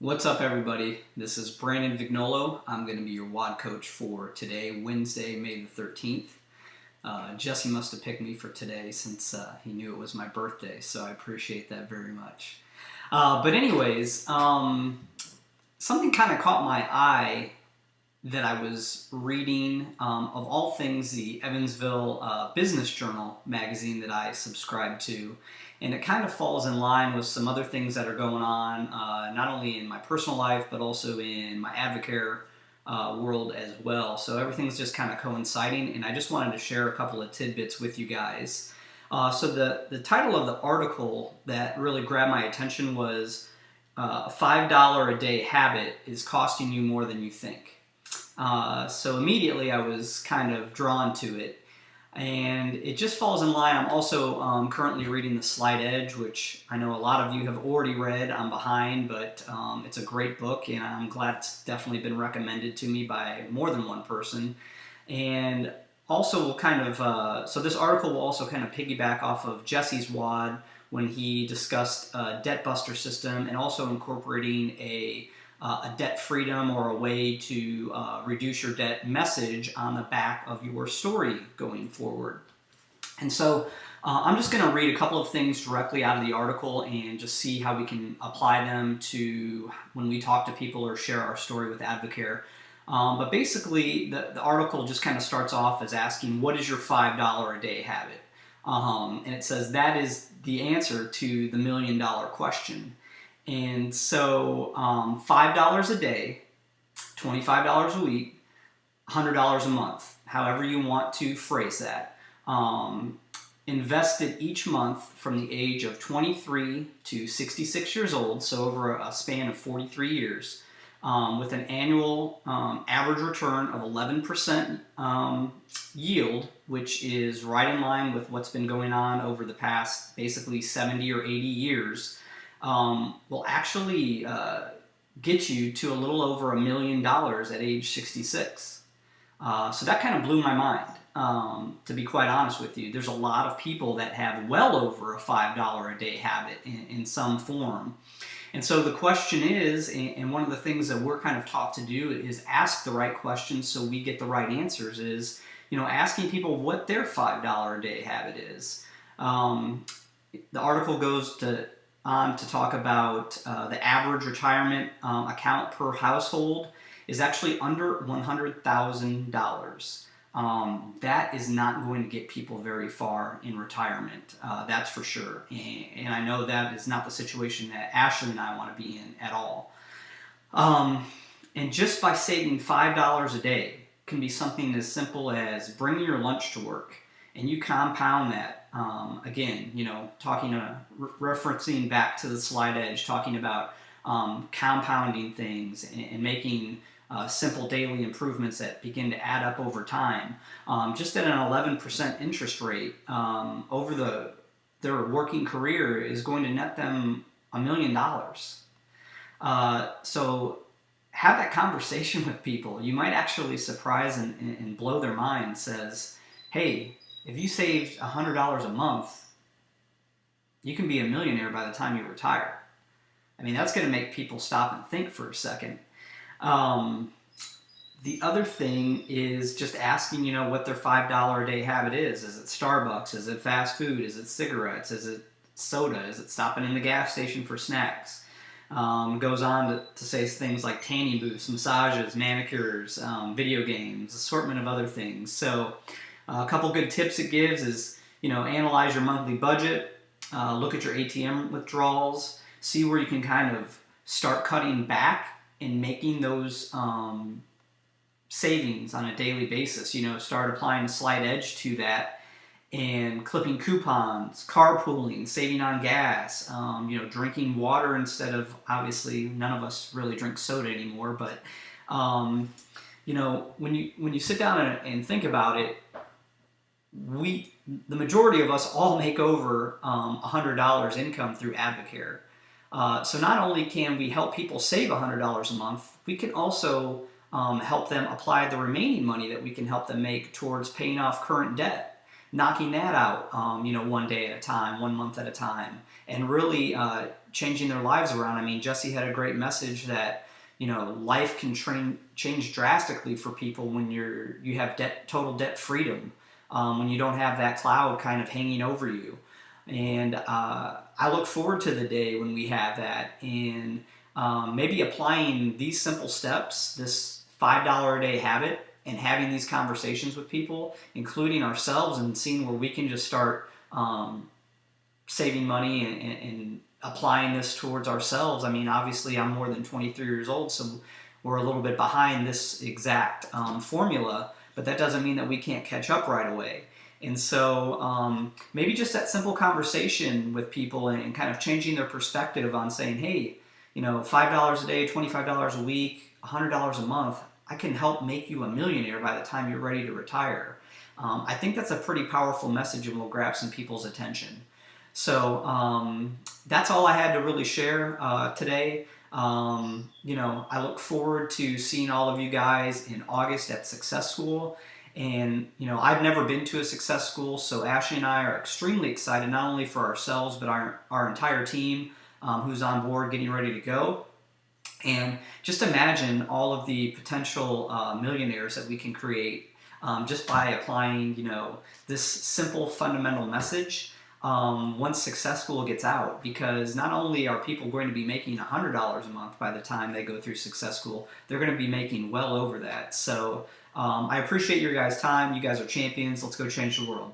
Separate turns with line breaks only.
What's up, everybody? This is Brandon Vignolo. I'm going to be your WOD coach for today, Wednesday, May the 13th. Jesse must have picked me for today since he knew it was my birthday, so I appreciate that very much. But anyways, something kind of caught my eye that I was reading, of all things, the Evansville Business Journal magazine that I subscribe to. And it kind of falls in line with some other things that are going on, not only in my personal life, but also in my Advocare world as well. So everything's just kind of coinciding, and I just wanted to share a couple of tidbits with you guys. So the title of the article that really grabbed my attention was a $5 a day habit is costing you more than you think. So immediately I was kind of drawn to it. And it just falls in line. I'm also currently reading The Slight Edge, which I know a lot of you have already read. I'm behind, but it's a great book, and I'm glad it's definitely been recommended to me by more than one person. And also we'll kind of, so this article will also kind of piggyback off of Jesse's WOD when he discussed a debt buster system and also incorporating a debt freedom or a way to reduce your debt message on the back of your story going forward. And so I'm just going to read a couple of things directly out of the article and just see how we can apply them to when we talk to people or share our story with Advocare. But basically, the article just kind of starts off as asking, what is your $5 a day habit? And it says that is the answer to the $1 million question. And so $5 a day, $25 a week, $100 a month, however you want to phrase that, invested each month from the age of 23 to 66 years old, so over a span of 43 years, with an annual average return of 11% yield, which is right in line with what's been going on over the past basically 70 or 80 years. Will actually get you to a little over $1 million at age 66. So that kind of blew my mind, to be quite honest with you. There's a lot of people that have well over a $5 a day habit in some form. And so the question is, and one of the things that we're kind of taught to do is ask the right questions so we get the right answers, is, asking people what their $5 a day habit is. The article goes on to talk about the average retirement account per household is actually under $100,000. That is not going to get people very far in retirement, that's for sure. And I know that is not the situation that Ashley and I want to be in at all. And just by saving $5 a day can be something as simple as bringing your lunch to work, and you compound that. Again, referencing back to the Slight Edge, talking about compounding things and making simple daily improvements that begin to add up over time. Just at an 11% interest rate over their working career is going to net them $1 million. So have that conversation with people. You might actually surprise and blow their mind. Says, hey, if you saved $100 a month, you can be a millionaire by the time you retire. I mean, that's going to make people stop and think for a second. The other thing is just asking, what their $5 a day habit is. Is it Starbucks? Is it fast food? Is it cigarettes? Is it soda? Is it stopping in the gas station for snacks? Goes on to say things like tanning booths, massages, manicures, video games, assortment of other things. So a couple good tips it gives is, analyze your monthly budget, look at your ATM withdrawals, see where you can kind of start cutting back and making those savings on a daily basis. Start applying a Slight Edge to that and clipping coupons, carpooling, saving on gas, drinking water instead of, obviously, none of us really drink soda anymore, but, when you sit down and think about it, the majority of us all make over $100 income through Advocare. So not only can we help people save $100 a month, we can also help them apply the remaining money that we can help them make towards paying off current debt. knocking that out, one day at a time, 1 month at a time, and really changing their lives around. I mean, Jesse had a great message that life can change drastically for people when you have total debt freedom, when you don't have that cloud kind of hanging over you. And I look forward to the day when we have that, and maybe applying these simple steps, this $5 a day habit, and having these conversations with people, including ourselves, and seeing where we can just start saving money and applying this towards ourselves. I mean, obviously, I'm more than 23 years old, so we're a little bit behind this exact formula, but that doesn't mean that we can't catch up right away. And so maybe just that simple conversation with people and kind of changing their perspective on saying, hey, $5 a day, $25 a week, $100 a month, I can help make you a millionaire by the time you're ready to retire. I think that's a pretty powerful message and will grab some people's attention. So that's all I had to really share today. I look forward to seeing all of you guys in August at Success School. And, I've never been to a Success School, so Ashley and I are extremely excited, not only for ourselves, but our entire team who's on board getting ready to go. And just imagine all of the potential millionaires that we can create just by applying, this simple fundamental message once Success School gets out. Because not only are people going to be making $100 a month by the time they go through Success School, they're going to be making well over that. So I appreciate your guys' time. You guys are champions. Let's go change the world.